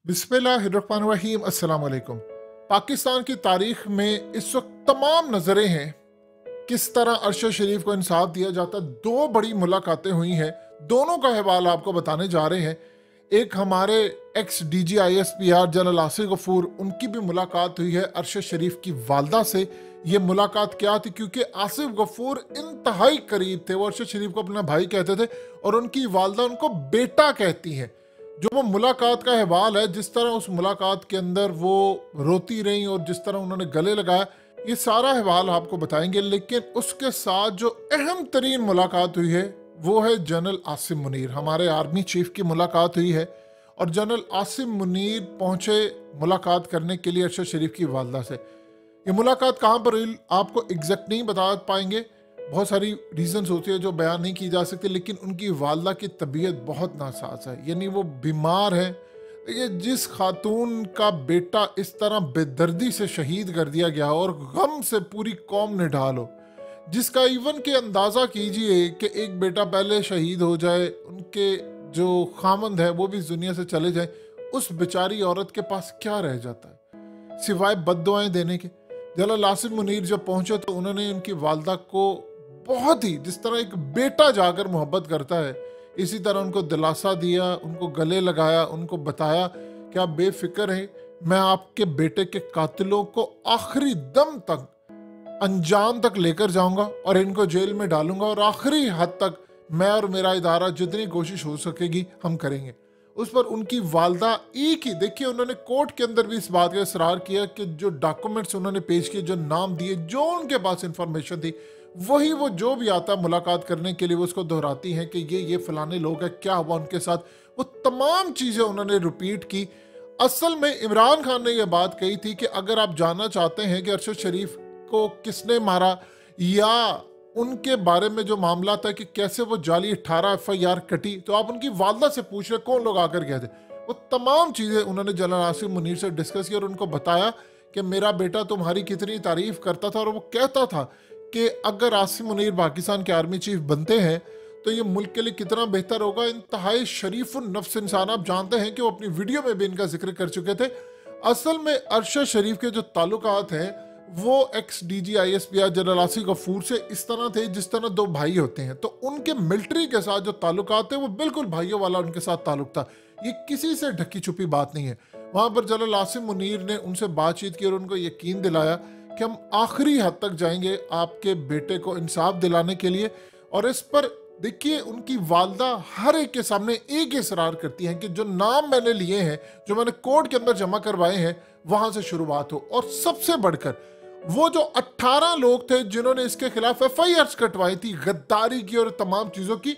बिस्मिल्लाहिर्रहमानिर्रहीम। अस्सलाम वालेकुम। पाकिस्तान की तारीख में इस वक्त तमाम नज़रें हैं किस तरह अरशद शरीफ को इंसाफ दिया जाता। दो बड़ी मुलाकातें हुई हैं, दोनों का अहवाल आपको बताने जा रहे हैं। एक हमारे ex DGISPR general Asif Ghafoor, उनकी भी मुलाकात हुई है अरशद शरीफ की वालदा से। ये मुलाकात क्या थी? क्योंकि आसिफ गफूर इंतहाई करीब थे, वो अरशद शरीफ को अपना भाई कहते थे और उनकी वालदा उनको बेटा कहती हैं। जो वो मुलाकात का अहवाल है, जिस तरह उस मुलाकात के अंदर वो रोती रही और जिस तरह उन्होंने गले लगाया, ये सारा अहवाल आपको बताएंगे। लेकिन उसके साथ जो अहम तरीन मुलाकात हुई है वो है जनरल आसिम मुनीर। हमारे आर्मी चीफ की मुलाकात हुई है और जनरल आसिम मुनीर पहुंचे मुलाकात करने के लिए अरशद शरीफ की वालदा से। ये मुलाकात कहाँ पर हुई आपको एग्जैक्ट नहीं बता पाएंगे, बहुत सारी रीजंस होती है जो बयान नहीं की जा सकती। लेकिन उनकी वालदा की तबीयत बहुत नासाज है, यानी वो बीमार है। ये जिस खातून का बेटा इस तरह बेदर्दी से शहीद कर दिया गया और गम से पूरी कौम ने ढालो, जिसका इवन के अंदाज़ा कीजिए कि एक बेटा पहले शहीद हो जाए, उनके जो खामंद है वो भी इस दुनिया से चले जाए, उस बेचारी औरत के पास क्या रह जाता है सिवाय बद्दुआएं देने के। जनरल आसिफ मुनीर जब पहुंचे तो उन्होंने उनकी वालदा को बहुत ही, जिस तरह एक बेटा जाकर मोहब्बत करता है, इसी तरह उनको दिलासा दिया, उनको गले लगाया, उनको बताया कि आप बेफिक्र हैं, मैं आपके बेटे के कातिलों को आखिरी दम तक, अंजाम तक लेकर जाऊंगा और इनको जेल में डालूंगा और आखिरी हद तक मैं और मेरा इदारा जितनी कोशिश हो सकेगी हम करेंगे। उस पर उनकी वालदा एक ही, देखिए उन्होंने कोर्ट के अंदर भी इस बात का इसरार किया कि जो डॉक्यूमेंट्स उन्होंने पेश किए, जो नाम दिए, जो उनके पास इंफॉर्मेशन थी, वही वो जो भी आता मुलाकात करने के लिए वो उसको दोहराती हैं कि ये फलाने लोग हैं, क्या हुआ उनके साथ, वो तमाम चीज़ें उन्होंने रिपीट की। असल में इमरान खान ने यह बात कही थी कि अगर आप जानना चाहते हैं कि अरशद शरीफ को किसने मारा या उनके बारे में जो मामला था कि कैसे वो जाली 18 FIR कटी, तो आप उनकी वालदा से पूछ रहे कौन लोग आकर गए थे। वो तमाम चीज़ें उन्होंने जनरल आसिफ मुनीर से डिस्कस की और उनको बताया कि मेरा बेटा तुम्हारी कितनी तारीफ करता था और वो कहता था कि अगर आसिफ मुनीर पाकिस्तान के आर्मी चीफ बनते हैं तो ये मुल्क के लिए कितना बेहतर होगा। इंतहाई शरीफ नफ्स इंसान, आप जानते हैं कि वो अपनी वीडियो में भी इनका जिक्र कर चुके थे। असल में अरशद शरीफ के जो ताल्लुकात हैं वो ex DGISPR general Asif Ghafoor से इस तरह थे जिस तरह दो भाई होते हैं, तो उनके मिलिट्री के साथ जो ताल्लुकात थे वो बिल्कुल भाइयों वाला उनके साथ ताल्लुक था। ये किसी से ढकी छुपी बात नहीं है। वहां पर जनरल आसिफ मुनीर ने उनसे बातचीत की और उनको यकीन दिलाया कि हम आखिरी हद तक जाएंगे आपके बेटे को इंसाफ दिलाने के लिए। और इस पर देखिए उनकी वालदा हर एक के सामने एक ही इसरार करती हैं कि जो नाम मैंने लिए हैं, जो मैंने कोर्ट के अंदर जमा करवाए हैं, वहां से शुरुआत हो। और सबसे बढ़कर वो जो 18 लोग थे जिन्होंने इसके खिलाफ FIRs कटवाई थी गद्दारी की और तमाम चीजों की,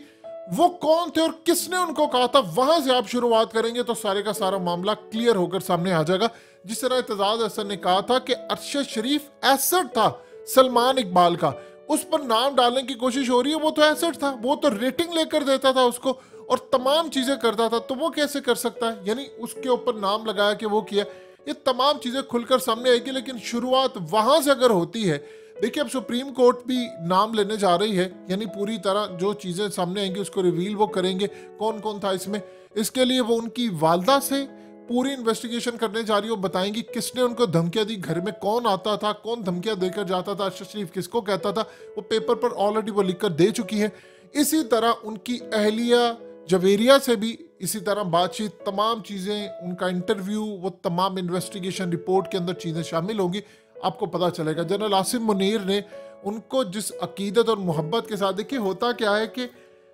वो कौन थे और किसने उनको कहा था, वहां से आप शुरुआत करेंगे तो सारे का सारा मामला क्लियर होकर सामने आ जाएगा। जिस तरह एतजाज हसन ने कहा था कि अरशद शरीफ एसेट था सलमान इकबाल का, उस पर नाम डालने की कोशिश हो रही है। वो तो एसेट था, वो तो रेटिंग लेकर देता था उसको और तमाम चीजें करता था, तो वो कैसे कर सकता है? यानी उसके ऊपर नाम लगाया कि वो किया। ये तमाम चीजें खुलकर सामने आएगी, लेकिन शुरुआत वहां से अगर होती है, देखिए अब सुप्रीम कोर्ट भी नाम लेने जा रही है, यानी पूरी तरह जो चीजें सामने आएंगी उसको रिवील वो करेंगे कौन कौन था इसमें। इसके लिए वो उनकी वालदा से पूरी इन्वेस्टिगेशन करने जा रही हो, बताएंगी किसने उनको धमकियां दी, घर में कौन आता था, कौन धमकियां देकर जाता था, अरशद शरीफ किसको कहता था, वो पेपर पर ऑलरेडी वो लिखकर दे चुकी है। इसी तरह उनकी अहलिया जवेरिया से भी इसी तरह बातचीत, तमाम चीज़ें, उनका इंटरव्यू, वो तमाम इन्वेस्टिगेशन रिपोर्ट के अंदर चीज़ें शामिल होंगी, आपको पता चलेगा। जनरल आसिफ मुनीर ने उनको जिस अकीदत और मोहब्बत के साथ, देखिए होता क्या है कि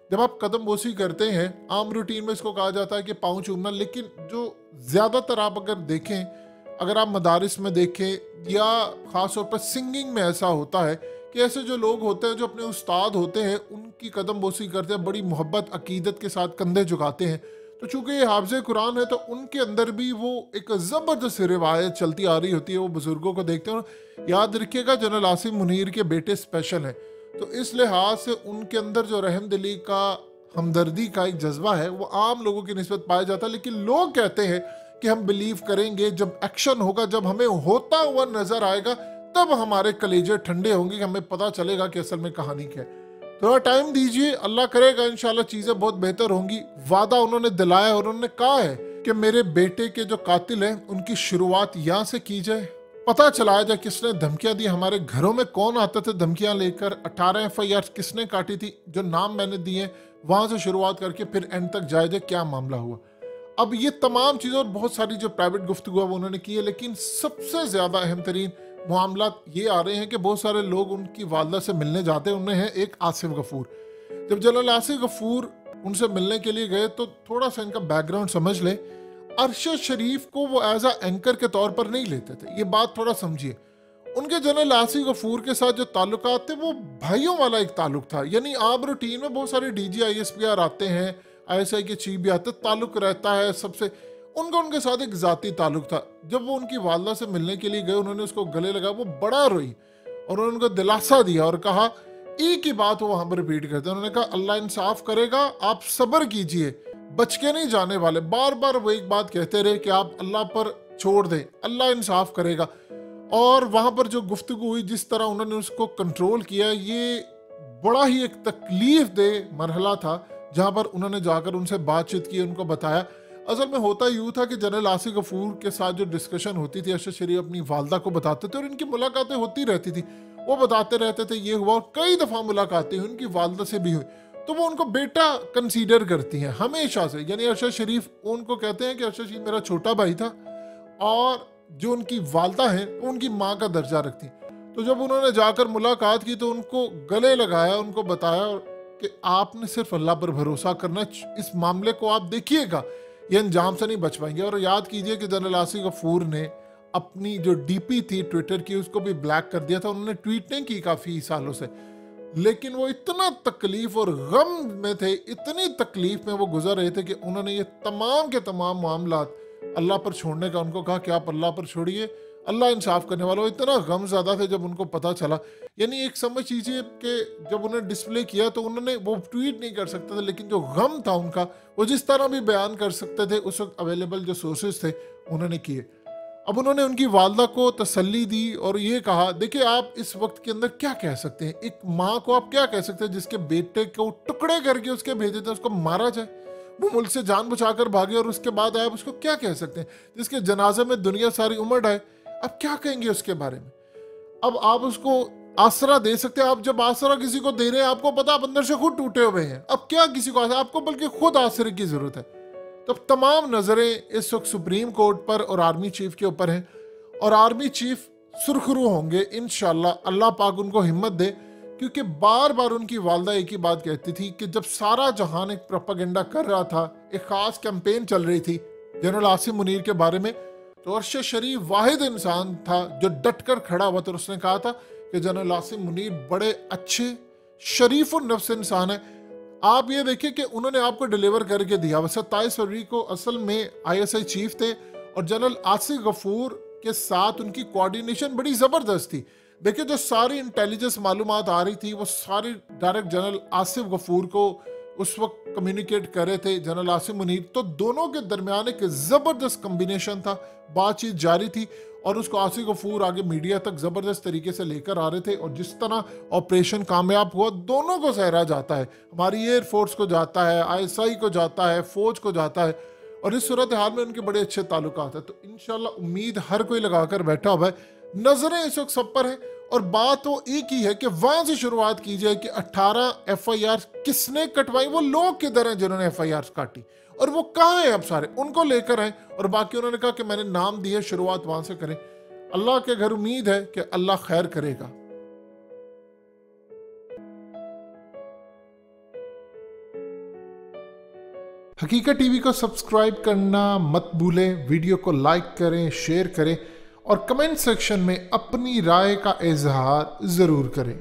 जब आप कदम बोसी करते हैं, आम रूटीन में इसको कहा जाता है कि पाँव चूमना, लेकिन जो ज़्यादातर आप अगर देखें, अगर आप मदारिस में देखें या ख़ास तौर पर सिंगिंग में ऐसा होता है कि ऐसे जो लोग होते हैं जो अपने उस्ताद होते हैं उनकी कदम बोसी करते हैं, बड़ी मोहब्बत अकीदत के साथ कंधे झुकाते हैं। तो चूंकि ये हाफिज़ कुरान है तो उनके अंदर भी वो एक ज़बरदस्त रिवायत चलती आ रही होती है, वो बुज़ुर्गों को देखते हैं। याद रखिएगा जनरल आसिफ मुनीर के बेटे स्पेशल हैं, तो इस लिहाज से उनके अंदर जो रहम दिली का, हमदर्दी का एक जज्बा है वो आम लोगों की निस्बत पाया जाता है। लेकिन लोग कहते हैं कि हम बिलीव करेंगे जब एक्शन होगा, जब हमें होता हुआ नजर आएगा, तब हमारे कलेजे ठंडे होंगे, हमें पता चलेगा कि असल में कहानी क्या है। थोड़ा टाइम दीजिए, अल्लाह करेगा इंशाल्लाह चीज़ें बहुत बेहतर होंगी। वादा उन्होंने दिलाया और उन्होंने कहा है कि मेरे बेटे के जो कातिल हैं उनकी शुरुआत यहाँ से की जाए, पता चलाया जाए किसने धमकियां दी, हमारे घरों में कौन आते थे धमकियां लेकर, 18 FIR किसने काटी थी, जो नाम मैंने दिए वहां से शुरुआत करके फिर एंड तक जाए जाए क्या मामला हुआ। अब ये तमाम चीज़ें और बहुत सारी जो प्राइवेट गुफ्तगू है वो उन्होंने की है, लेकिन सबसे ज़्यादा अहम तरीन मामला ये आ रहे हैं कि बहुत सारे लोग उनकी वालदा से मिलने जाते हैं। उनमें है एक आसिफ गफूर। जब जनरल आसिफ गफूर उनसे मिलने के लिए गए तो थोड़ा सा इनका बैकग्राउंड समझ ले। अरशद शरीफ को वो एज आ एंकर के तौर पर नहीं लेते थे, ये बात थोड़ा समझिए। उनके जनरल आसिफ गफूर के साथ जो ताल्लुकात थे वो भाइयों वाला एक ताल्लुक था। यानी आम रूटीन में बहुत सारे DG ISPR आते हैं, ISI के चीफ भी आते, ताल्लुक रहता है सबसे, उनका उनके साथ एक ज़ाती ताल्लुक था। जब वो उनकी वालदा से मिलने के लिए गए, उन्होंने उसको गले लगाया, वो बड़ा रोई और उन्होंने उनको दिलासा दिया और कहा, एक ही बात वो वहाँ पर रिपीट करते हैं, उन्होंने कहा अल्लाह इंसाफ करेगा, आप सब्र कीजिए, बच के नहीं जाने वाले। बार बार वो एक बात कहते रहे कि आप अल्लाह पर छोड़ दें, अल्लाह इंसाफ करेगा। और वहाँ पर जो गुफ्तगू हुई, जिस तरह उन्होंने उसको कंट्रोल किया, ये बड़ा ही एक तकलीफ दे मरहला था, जहाँ पर उन्होंने जाकर उनसे बातचीत की, उनको बताया। असल में होता यूँ था कि जनरल आसिफ गफूर के साथ जो डिस्कशन होती थी, अरशद शरीफ अपनी वालदा को बताते थे और इनकी मुलाकातें होती रहती थी, वो बताते रहते थे ये हुआ, और कई दफ़ा मुलाकातें हुई उनकी वालदा से भी हुई, तो वो उनको बेटा कंसीडर करती हैं हमेशा से। यानी अरशद शरीफ उनको कहते हैं कि अरशद शरीफ मेरा छोटा भाई था, और जो उनकी वालदा है वो उनकी माँ का दर्जा रखती। तो जब उन्होंने जाकर मुलाकात की तो उनको गले लगाया, उनको बताया कि आपने सिर्फ अल्लाह पर भरोसा करना, इस मामले को आप देखिएगा, ये अंजाम से नहीं बच पाएंगे। और याद कीजिए कि जनरल आसिफ गफूर ने अपनी जो DP थी ट्विटर की, उसको भी ब्लैक कर दिया था। उन्होंने ट्वीट नहीं की काफ़ी सालों से, लेकिन वो इतना तकलीफ और गम में थे, इतनी तकलीफ में वो गुजर रहे थे कि उन्होंने ये तमाम के तमाम मामलात अल्लाह पर छोड़ने का उनको कहा कि आप अल्लाह पर छोड़िए, अल्लाह इंसाफ करने वाला। इतना गम ज़्यादा थे जब उनको पता चला। यानी एक समझ लीजिए कि जब उन्हें डिस्प्ले किया तो उन्होंने, वो ट्वीट नहीं कर सकते थे, लेकिन जो गम था उनका, वो जिस तरह भी बयान कर सकते थे, उस वक्त अवेलेबल जो सोर्सेज थे उन्होंने किए। अब उन्होंने उनकी वालदा को तसल्ली दी और ये कहा, देखिए आप इस वक्त के अंदर क्या कह सकते हैं, एक माँ को आप क्या कह सकते हैं जिसके बेटे को टुकड़े करके उसके भेजे थे, उसको मारा जाए, वो मुल्क से जान बचाकर भागे, और उसके बाद आप उसको क्या कह सकते हैं, जिसके जनाजे में दुनिया सारी उमड़ आए, अब क्या कहेंगे उसके बारे में। अब आप उसको आसरा दे सकते हैं, आप जब आसरा किसी को दे रहे हैं, आपको पता आप अंदर से खुद टूटे हुए हैं, अब क्या किसी को आसरा, आपको बल्कि खुद आसरे की जरूरत है। तो तमाम नजरें इस वक्त सुप्रीम कोर्ट पर और आर्मी चीफ के ऊपर हैं, और आर्मी चीफ सुरखरू होंगे इंशाल्लाह, अल्लाह पाक उनको हिम्मत दे, क्योंकि बार बार उनकी वालदा एक ही बात कहती थी कि जब सारा जहान एक प्रोपेगेंडा कर रहा था, एक खास कैंपेन चल रही थी जनरल आसिम मुनीर के बारे में, तो अरशद शरीफ वाहिद इंसान था जो डट कर खड़ा हुआ था। तो उसने कहा था कि जनरल आसिम मुनीर बड़े अच्छे शरीफ और नफ्स इंसान है। आप ये देखिए कि उन्होंने आपको डिलीवर करके दिया। 27 फरवरी को असल में ISI चीफ थे, और जनरल आसिफ गफूर के साथ उनकी कोऑर्डिनेशन बड़ी ज़बरदस्त थी। देखिए जो सारी इंटेलिजेंस मालूमात आ रही थी, वो सारी डायरेक्ट जनरल आसिफ गफूर को उस वक्त कम्युनिकेट कर रहे थे जनरल आसिम मुनीर। तो दोनों के दरमियान एक ज़बरदस्त कम्बिनेशन था, बातचीत जारी थी, और उसको आसिफ गफूर आगे मीडिया तक ज़बरदस्त तरीके से लेकर आ रहे थे। और जिस तरह ऑपरेशन कामयाब हुआ, दोनों को सहरा जाता है, हमारी एयरफोर्स को जाता है, ISI को जाता है, फौज को जाता है, और इस सूरत हाल में उनके बड़े अच्छे ताल्लुकात हैं। तो इंशाल्लाह उम्मीद हर कोई लगाकर बैठा हुआ है, नजरें इस वक्त सब पर है, और बात तो एक ही है कि वहां से शुरुआत की जाए कि 18 FIR किसने कटवाई, वो लोग किधर हैं जिन्होंने FIR काटी, और वो कहाँ हैं अब सारे, उनको लेकर आए। और बाकी उन्होंने कहा कि मैंने नाम दिया, शुरुआत वहां से करें। अल्लाह के घर उम्मीद है कि अल्लाह खैर करेगा। हकीकत TV को सब्सक्राइब करना मत भूलें, वीडियो को लाइक करें, शेयर करें, और कमेंट सेक्शन में अपनी राय का इजहार ज़रूर करें।